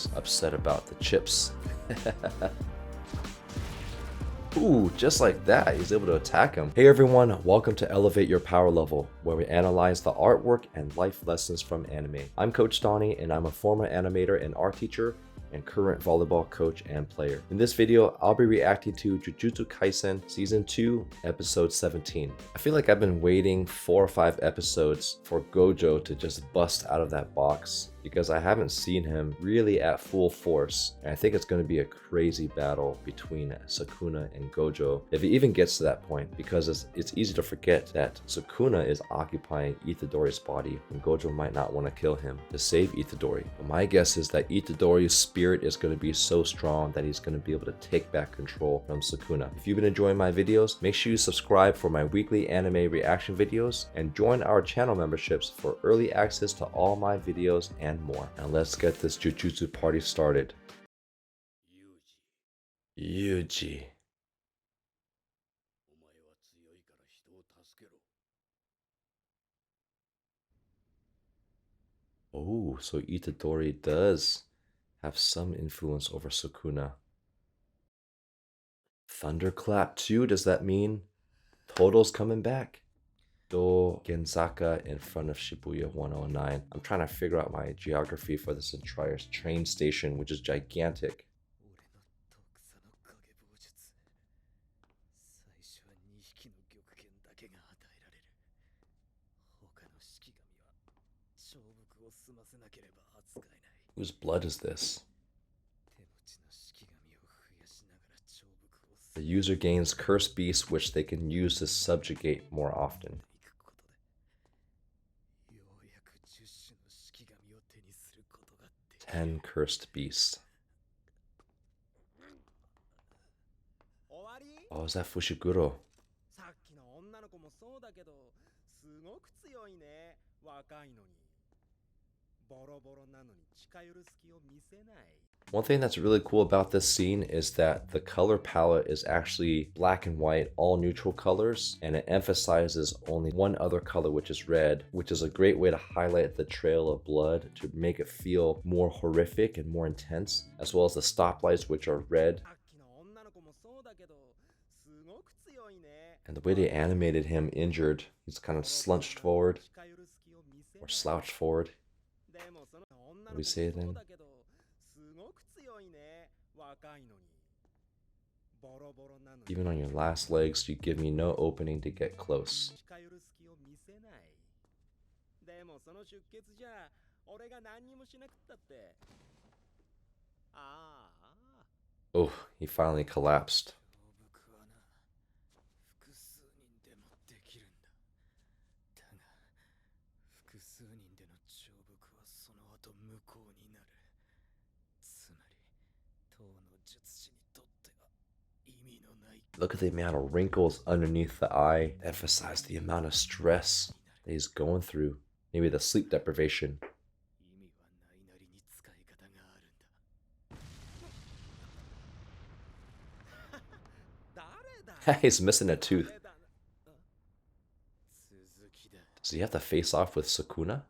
He's upset about the chips. Ooh, just like that, he's able to attack him. Hey everyone, welcome to Elevate Your Power Level, where we analyze the artwork and life lessons from anime. I'm Coach Donnie, and I'm a former animator and art teacher and current volleyball coach and player. In this video, I'll be reacting to Jujutsu Kaisen Season 2, Episode 17. I feel like I've been waiting 4 or 5 episodes for Gojo to just bust out of that box, because I haven't seen him really at full force. And I think it's going to be a crazy battle between Sukuna and Gojo, if it even gets to that point, because it's easy to forget that Sukuna is occupying Itadori's body and Gojo might not want to kill him to save Itadori. But my guess is that Itadori's spirit is going to be so strong that he's going to be able to take back control from Sukuna. If you've been enjoying my videos, make sure you subscribe for my weekly anime reaction videos and join our channel memberships for early access to all my videos and more. Now let's get this Jujutsu party started. Yuji. Oh, so Itadori does have some influence over Sukuna. Thunderclap too, does that mean Todo's coming back? Do Genzaka in front of Shibuya 109. I'm trying to figure out my geography for this entire train station, which is gigantic. Whose blood is this? The user gains cursed beasts which they can use to subjugate more often. 10 cursed beasts. Oh, is that Fushiguro? One thing that's really cool about this scene is that the color palette is actually black and white, all neutral colors, and it emphasizes only one other color, which is red, which is a great way to highlight the trail of blood to make it feel more horrific and more intense, as well as the stoplights, which are red. And the way they animated him injured, he's kind of slunched forward or slouched forward. What do we say then? Even on your last legs, you give me no opening to get close. Oh, he finally collapsed. Look at the amount of wrinkles underneath the eye. Emphasize the amount of stress that he's going through. Maybe the sleep deprivation. He's missing a tooth. Does he have to face off with Sukuna?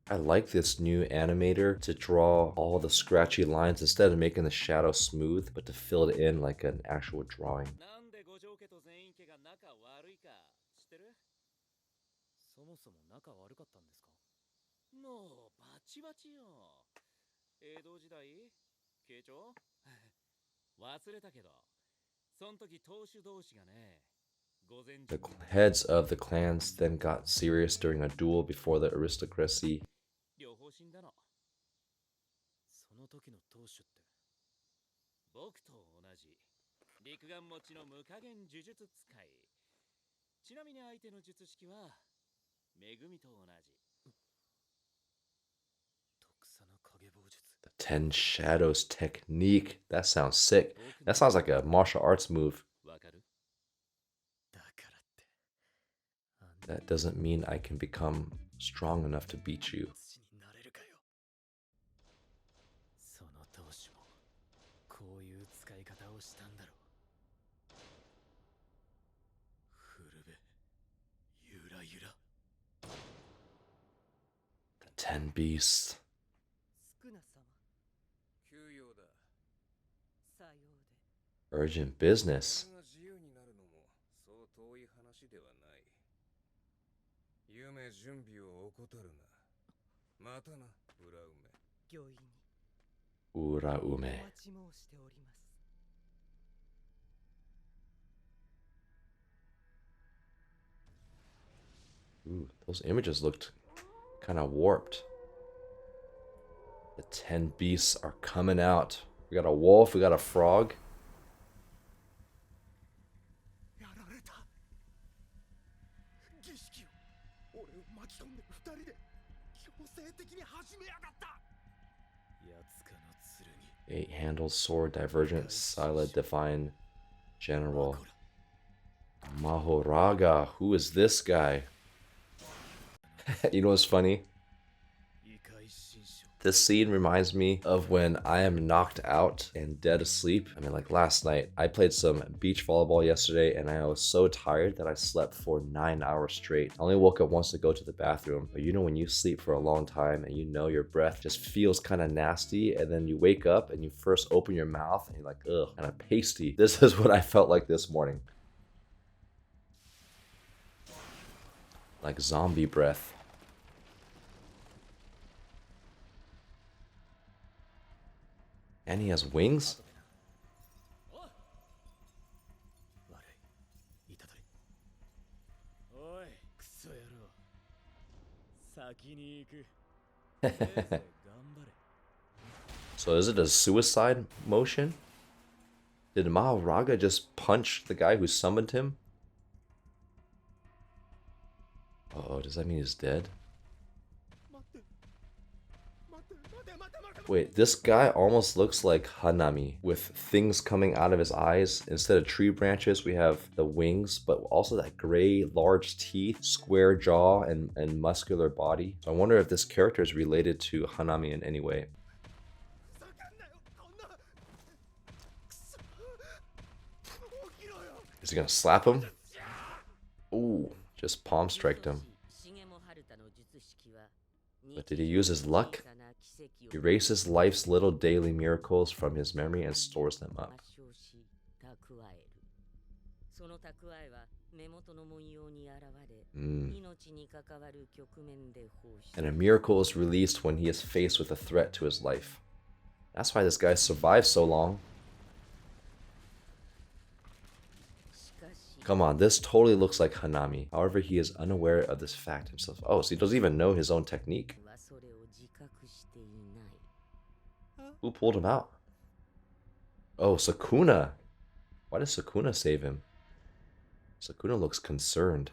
I like this new animator to draw all the scratchy lines instead of making the shadow smooth, but to fill it in like an actual drawing. The heads of the clans then got serious during a duel before the aristocracy. The 10 shadows technique. That sounds sick. That sounds like a martial arts move. That doesn't mean I can become strong enough to beat you. The 10 beasts. Urgent business. Uraume. Ooh, those images looked kind of warped. The 10 beasts are coming out. We got a wolf, we got a frog. Eight-handled sword, divergent, silent, divine, general. Mahoraga. Who is this guy? You know what's funny? This scene reminds me of when I am knocked out and dead asleep. I mean, like last night, I played some beach volleyball yesterday and I was so tired that I slept for 9 hours straight. I only woke up once to go to the bathroom. But you know when you sleep for a long time and you know your breath just feels kind of nasty, and then you wake up and you first open your mouth and you're like, ugh, kind of pasty. This is what I felt like this morning. Like zombie breath. And he has wings? So is it a suicide motion? Did Mahoraga just punch the guy who summoned him? Uh-oh, does that mean he's dead? Wait, this guy almost looks like Hanami, with things coming out of his eyes. Instead of tree branches, we have the wings, but also that gray, large teeth, square jaw, and muscular body. So I wonder if this character is related to Hanami in any way. Is he gonna slap him? Ooh, just palm striked him. But did he use his luck? Erases life's little daily miracles from his memory and stores them up. And a miracle is released when he is faced with a threat to his life. That's why this guy survived so long. Come on, this totally looks like Hanami. However, he is unaware of this fact himself. Oh, so he doesn't even know his own technique. Who pulled him out? Oh, Sukuna. Why does Sukuna save him? Sukuna looks concerned.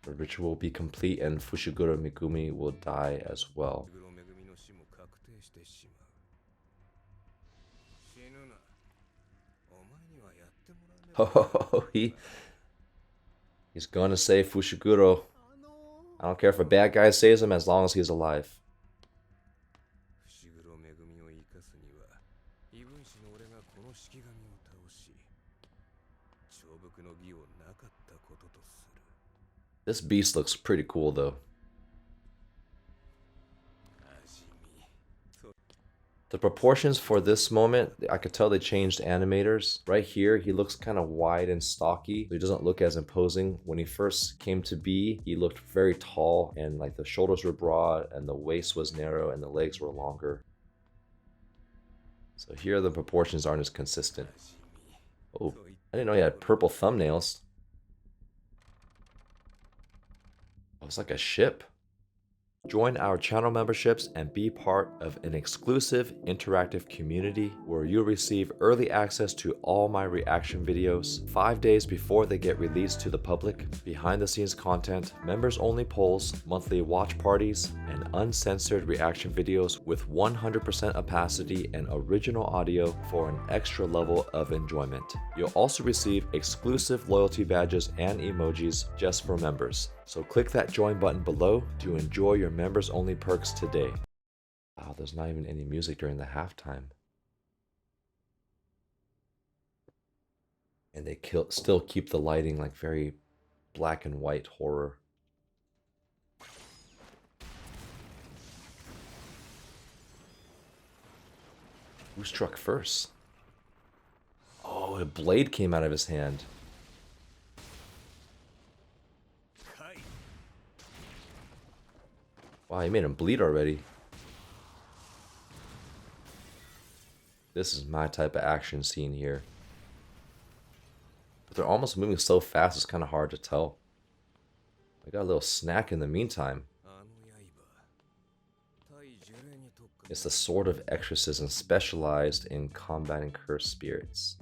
The ritual will be complete and Fushiguro Megumi will die as well. Oh, he's gonna save Fushiguro. I don't care if a bad guy saves him as long as he's alive. This beast looks pretty cool though. The proportions for this moment, I could tell they changed animators. Right here, he looks kind of wide and stocky. So he doesn't look as imposing. When he first came to be, he looked very tall and like the shoulders were broad and the waist was narrow and the legs were longer. So here the proportions aren't as consistent. Oh, I didn't know he had purple thumbnails. Oh, it's like a ship. Join our channel memberships and be part of an exclusive interactive community where you'll receive early access to all my reaction videos 5 days before they get released to the public, behind the scenes content, members only polls, monthly watch parties, and uncensored reaction videos with 100% opacity and original audio for an extra level of enjoyment. You'll also receive exclusive loyalty badges and emojis just for members. So click that join button below to enjoy your members only perks today. Wow, there's not even any music during the halftime. And they still keep the lighting like very black and white horror. Who struck first? Oh, a blade came out of his hand. Wow, he made him bleed already. This is my type of action scene here. But they're almost moving so fast, it's kind of hard to tell. I got a little snack in the meantime. It's the Sword of Exorcism, specialized in combating cursed spirits.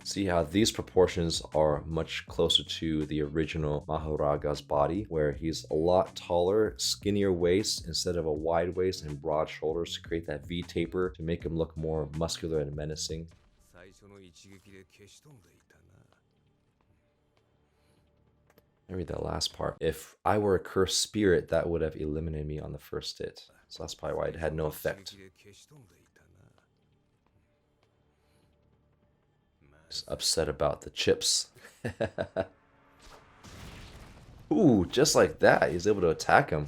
See how these proportions are much closer to the original Mahoraga's body, where he's a lot taller, skinnier waist instead of a wide waist, and broad shoulders to create that V taper to make him look more muscular and menacing. I read that last part. If I were a cursed spirit, that would have eliminated me on the first hit. So that's probably why it had no effect. Just upset about the chips. Ooh, just like that, he's able to attack him.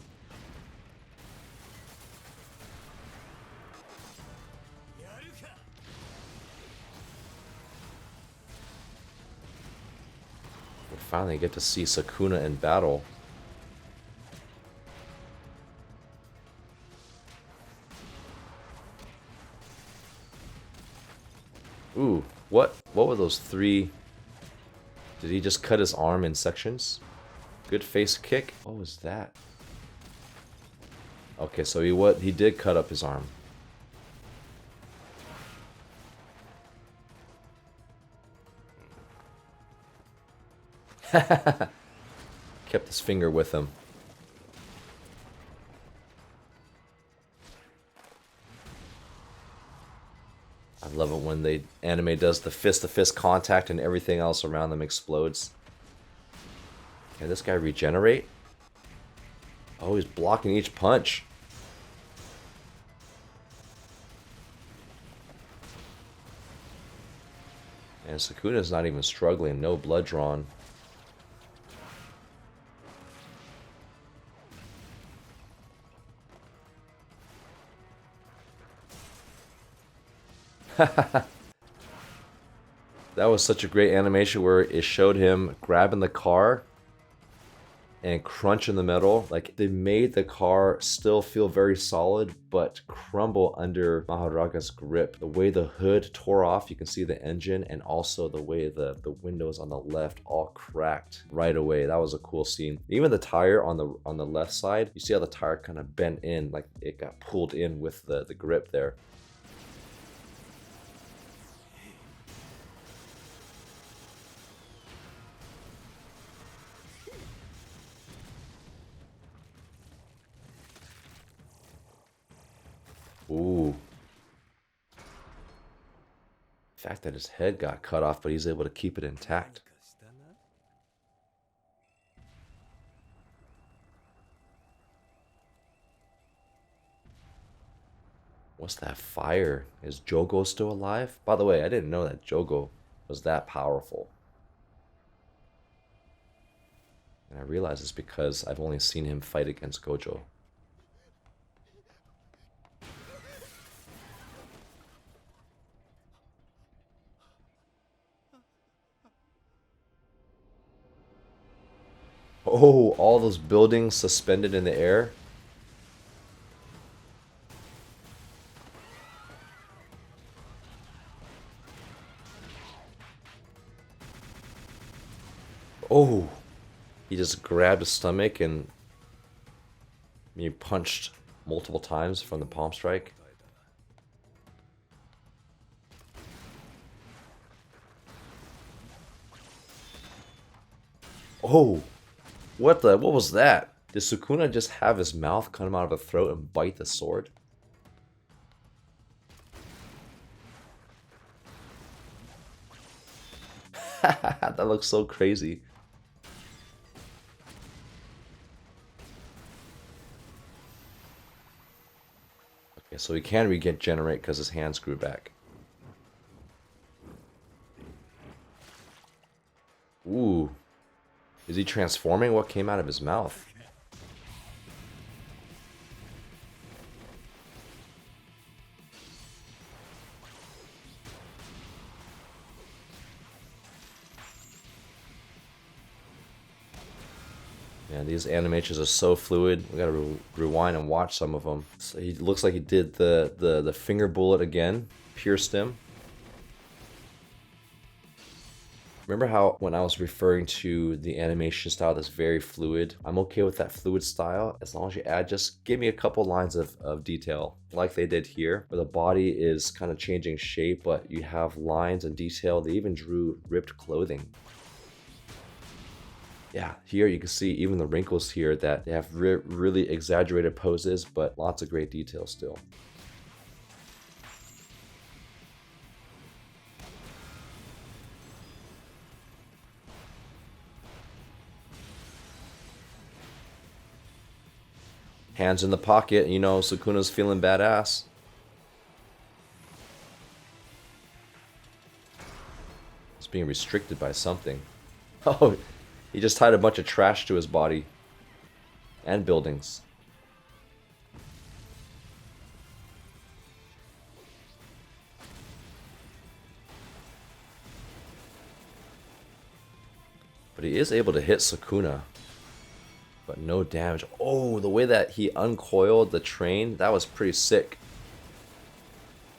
We finally get to see Sukuna in battle. Ooh, what were those three? Did he just cut his arm in sections? Good face kick. What was that? Okay, so he did cut up his arm. Kept his finger with him. I love it when the anime does the fist-to-fist contact and everything else around them explodes. Can this guy regenerate? Oh, he's blocking each punch. And Sukuna's not even struggling, no blood drawn. That was such a great animation where it showed him grabbing the car and crunching the metal. Like, they made the car still feel very solid but crumble under Mahoraga's grip. The way the hood tore off, you can see the engine, and also the way the windows on the left all cracked right away. That was a cool scene. Even the tire on the left side, you see how the tire kind of bent in, like it got pulled in with the grip there. Ooh. The fact that his head got cut off, but he's able to keep it intact. What's that fire? Is Jogo still alive? By the way, I didn't know that Jogo was that powerful. And I realize it's because I've only seen him fight against Gojo. Oh, all those buildings suspended in the air. Oh, he just grabbed his stomach and he punched multiple times from the palm strike. Oh, what was that? Did Sukuna just have his mouth come out of the throat and bite the sword? That looks so crazy. Okay, so he can regenerate because his hands grew back. Ooh. Is he transforming? What came out of his mouth? Yeah, these animations are so fluid. We gotta rewind and watch some of them. So he looks like he did the finger bullet again, pierced him. Remember how when I was referring to the animation style that's very fluid? I'm okay with that fluid style as long as you add, just give me a couple lines of detail like they did here, where the body is kind of changing shape, but you have lines and detail. They even drew ripped clothing. Yeah, here you can see even the wrinkles here that they have really exaggerated poses, but lots of great detail still. Hands in the pocket, you know, Sukuna's feeling badass. It's being restricted by something. Oh, he just tied a bunch of trash to his body. And buildings. But he is able to hit Sukuna. But no damage. Oh, the way that he uncoiled the train, that was pretty sick.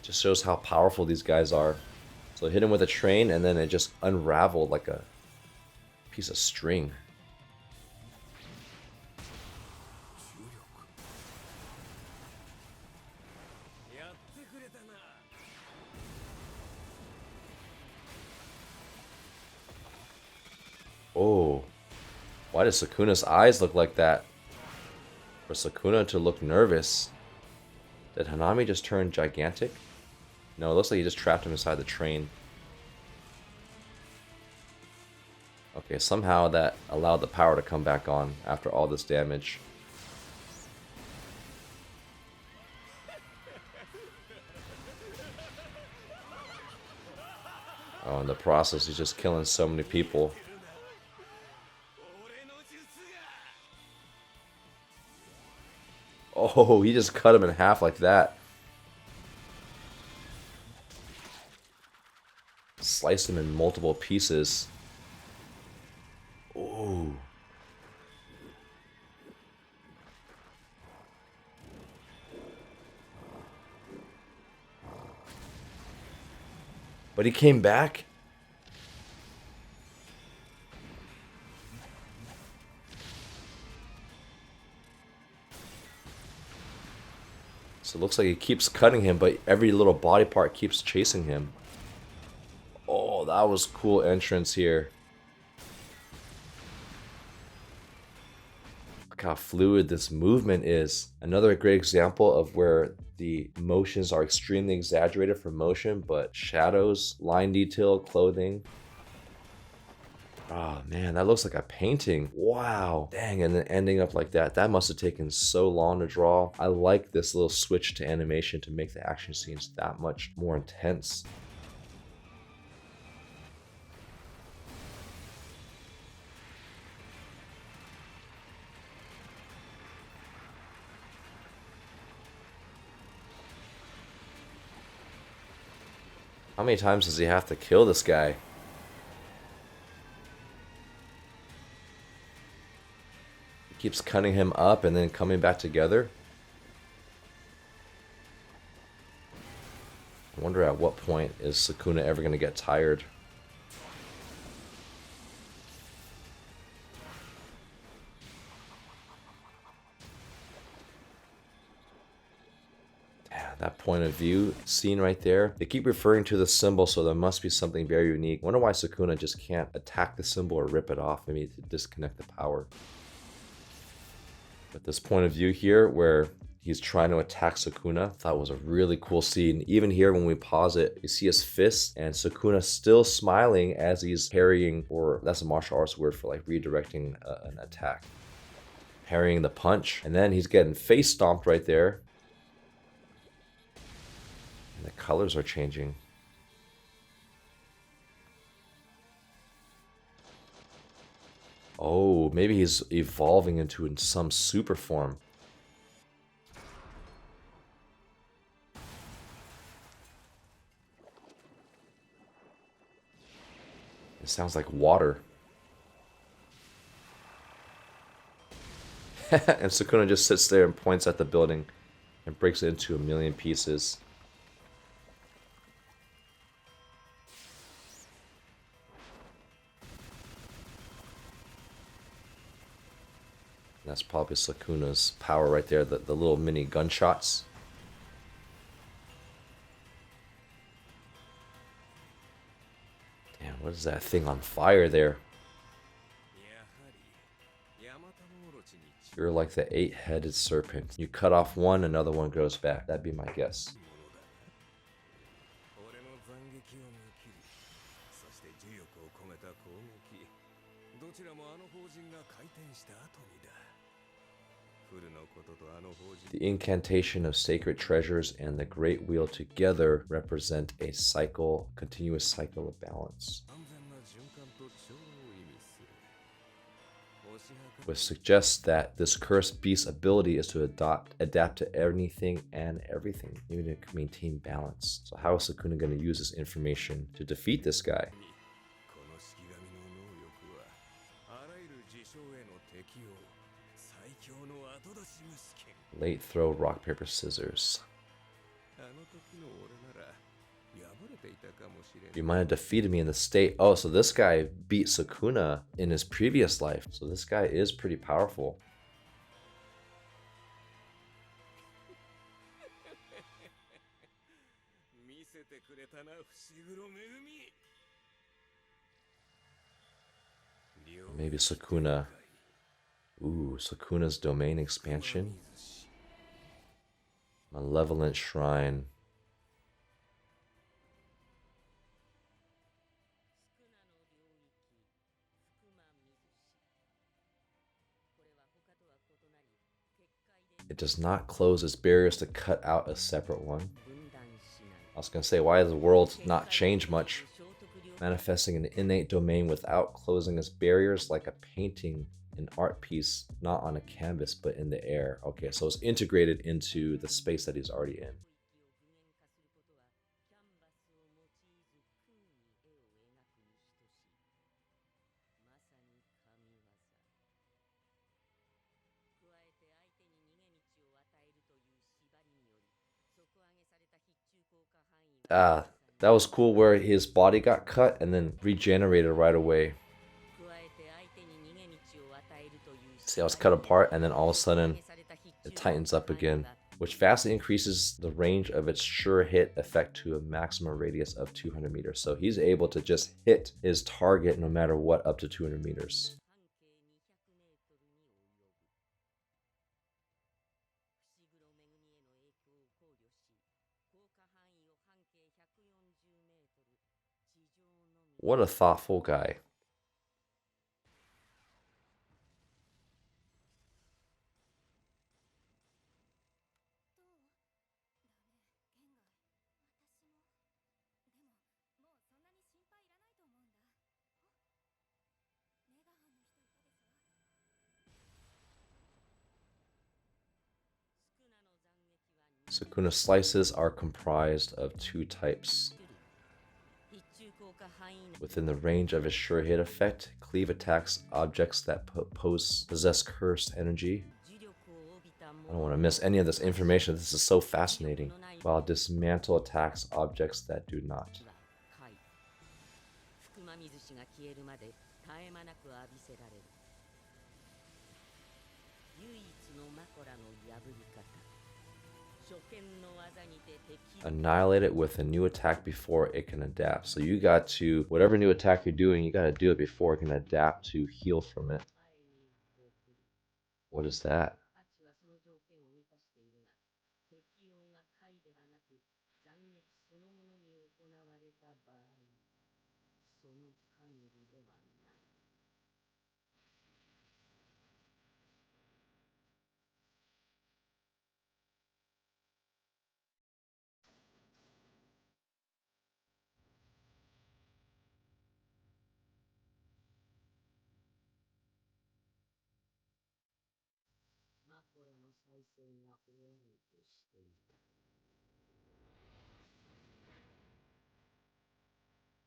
Just shows how powerful these guys are. So hit him with a train and then it just unraveled like a piece of string. Oh. Why does Sukuna's eyes look like that? For Sukuna to look nervous. Did Hanami just turn gigantic? No, it looks like he just trapped him inside the train. Okay, somehow that allowed the power to come back on after all this damage. Oh, in the process, he's just killing so many people. Oh, he just cut him in half like that. Sliced him in multiple pieces. Oh. But he came back? So it looks like he keeps cutting him, but every little body part keeps chasing him. Oh, that was cool entrance here. Look how fluid this movement is. Another great example of where the motions are extremely exaggerated for motion, but shadows, line detail, clothing. Oh man, that looks like a painting. Wow. Dang, and then ending up like that. That must have taken so long to draw. I like this little switch to animation to make the action scenes that much more intense. How many times does he have to kill this guy? Keeps cutting him up and then coming back together. I wonder at what point is Sukuna ever going to get tired? That point of view seen right there. They keep referring to the symbol, so there must be something very unique. Wonder why Sukuna just can't attack the symbol or rip it off, maybe to disconnect the power. But this point of view here where he's trying to attack Sukuna, thought was a really cool scene. Even here when we pause it, you see his fist and Sukuna still smiling as he's parrying, or that's a martial arts word for like redirecting an attack. Parrying the punch, and then he's getting face stomped right there. And the colors are changing. Oh, maybe he's evolving into some super form. It sounds like water. And Sukuna just sits there and points at the building and breaks it into a million pieces. That's probably Sukuna's power right there, the little mini gunshots. Damn, what is that thing on fire there? You're like the 8-headed serpent. You cut off one, another one grows back. That'd be my guess. The incantation of sacred treasures and the great wheel together represent a continuous cycle of balance, which suggests that this cursed beast's ability is to adapt to anything and everything, even to maintain balance. So how is Sukuna going to use this information to defeat this guy? Late throw, rock, paper, scissors. You might have defeated me in the state. Oh, so this guy beat Sukuna in his previous life. So this guy is pretty powerful. Maybe Sukuna. Ooh, Sukuna's domain expansion. Malevolent shrine. It does not close its barriers to cut out a separate one. I was going to say, why does the world not change much? Manifesting an innate domain without closing its barriers, like a painting, an art piece, not on a canvas, but in the air. Okay, so it's integrated into the space that he's already in. That was cool where his body got cut and then regenerated right away. See how it's cut apart and then all of a sudden it tightens up again, which vastly increases the range of its sure hit effect to a maximum radius of 200 meters. So he's able to just hit his target no matter what up to 200 meters. What a thoughtful guy. Sukuna slices are comprised of two types. Within the range of his sure hit effect, cleave attacks objects that possess cursed energy. I don't want to miss any of this information. This is so fascinating. While dismantle attacks objects that do not. Annihilate it with a new attack before it can adapt. So you got to, whatever new attack you're doing, you got to do it before it can adapt to heal from it. What is that?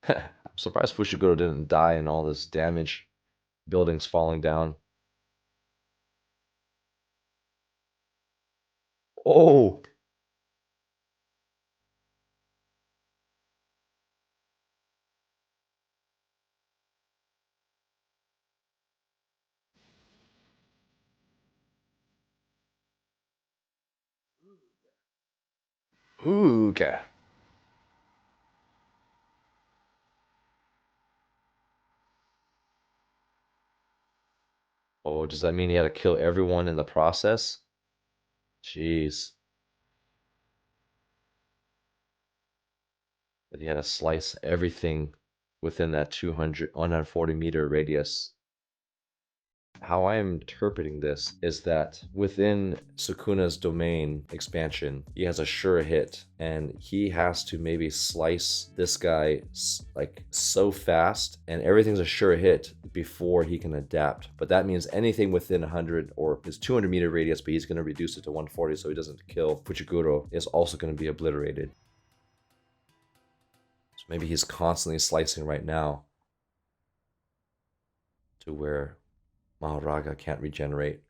I'm surprised Fushiguro didn't die in all this damage. Buildings falling down. Oh! Okay. Oh, does that mean he had to kill everyone in the process? Jeez. But he had to slice everything within that 140-meter radius. How I am interpreting this is that within Sukuna's domain expansion, he has a sure hit, and he has to maybe slice this guy like so fast, and everything's a sure hit before he can adapt. But that means anything within 100 or his 200-meter radius, but he's going to reduce it to 140 so he doesn't kill Fuchiguro, is also going to be obliterated. So maybe he's constantly slicing right now to where Mahoraga can't regenerate.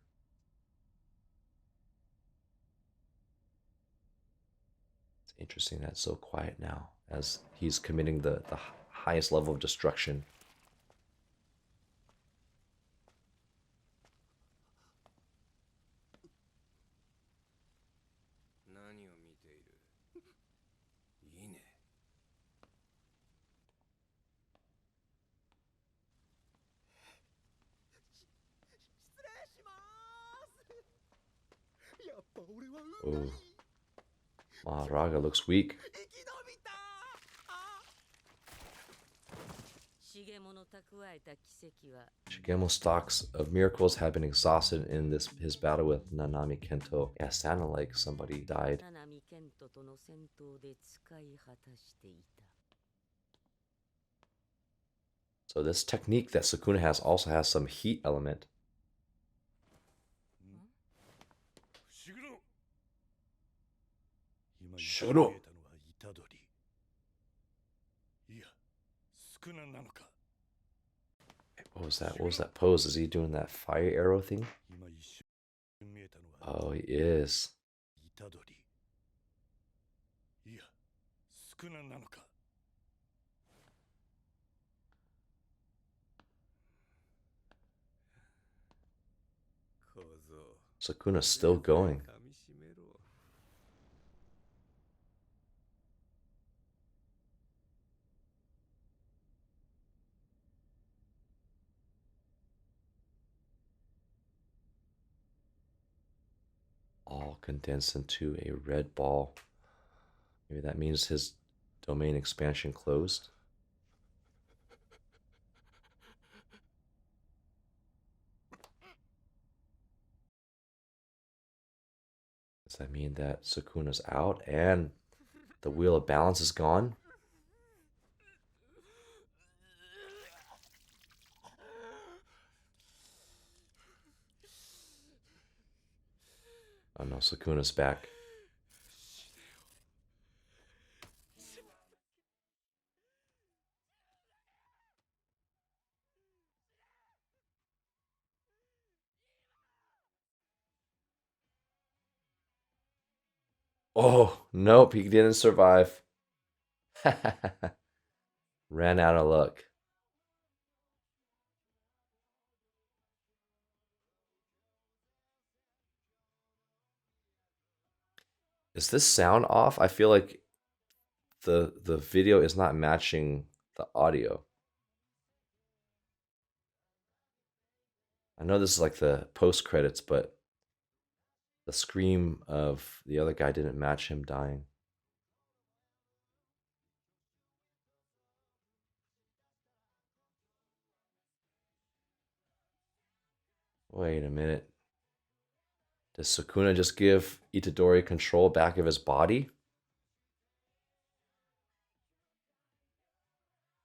It's interesting that it's so quiet now as he's committing the highest level of destruction. Oh, Mahoraga looks weak. Shigemo's stocks of miracles have been exhausted in his battle with Nanami Kento. Yeah, sounded like somebody died. So this technique that Sukuna has also has some heat element. Shuro! What was that? What was that pose? Is he doing that fire arrow thing? Oh, he is. Sukuna's still going. All condensed into a red ball. Maybe that means his domain expansion closed. Does that mean that Sukuna's out and the wheel of balance is gone? Oh no, Sukuna's back. Oh, nope, he didn't survive. Ran out of luck. Is this sound off? I feel like the video is not matching the audio. I know this is like the post credits, but the scream of the other guy didn't match him dying. Wait a minute. Does Sukuna just give Itadori control back of his body?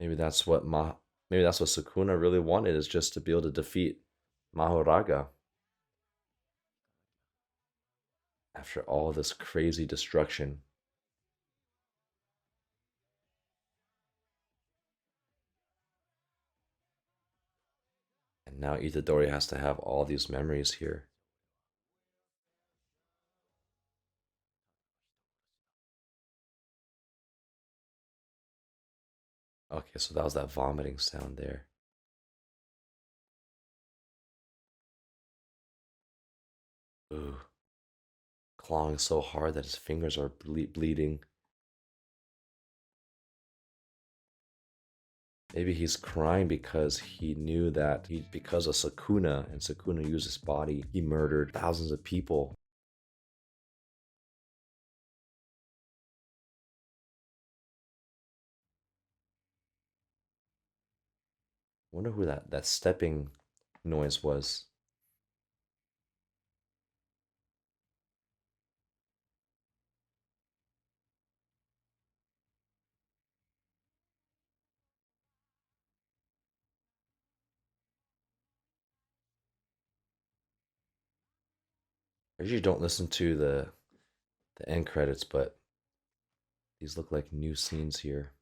Maybe that's what maybe that's what Sukuna really wanted, is just to be able to defeat Mahoraga after all this crazy destruction. And now Itadori has to have all these memories here. Okay, so that was that vomiting sound there. Ooh. Clawing so hard that his fingers are bleeding. Maybe he's crying because he knew that because of Sukuna, and Sukuna used his body, he murdered thousands of people. Wonder who that stepping noise was. I usually don't listen to the end credits, but these look like new scenes here.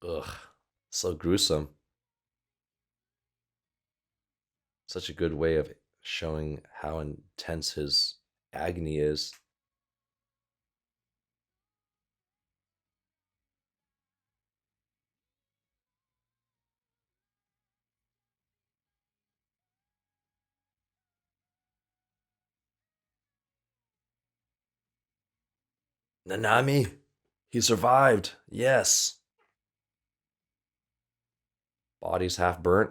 Ugh, so gruesome. Such a good way of showing how intense his agony is. Nanami, he survived. Yes. Body's half burnt.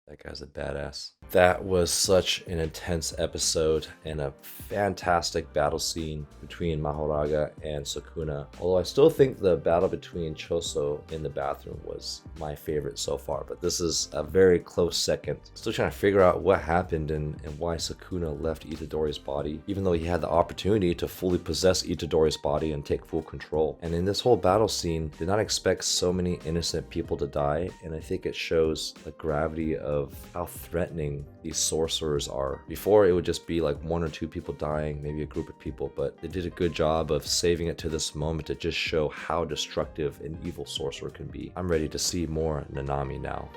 That guy's a badass. That was such an intense episode and a fantastic battle scene between Mahoraga and Sukuna. Although I still think the battle between Choso in the bathroom was my favorite so far, but this is a very close second. Still trying to figure out what happened and why Sukuna left Itadori's body, even though he had the opportunity to fully possess Itadori's body and take full control. And in this whole battle scene, did not expect so many innocent people to die, and I think it shows the gravity of how threatening these sorcerers are. Before, it would just be like one or two people dying, maybe a group of people, but they did a good job of saving it to this moment to just show how destructive an evil sorcerer can be. I'm ready to see more Nanami now.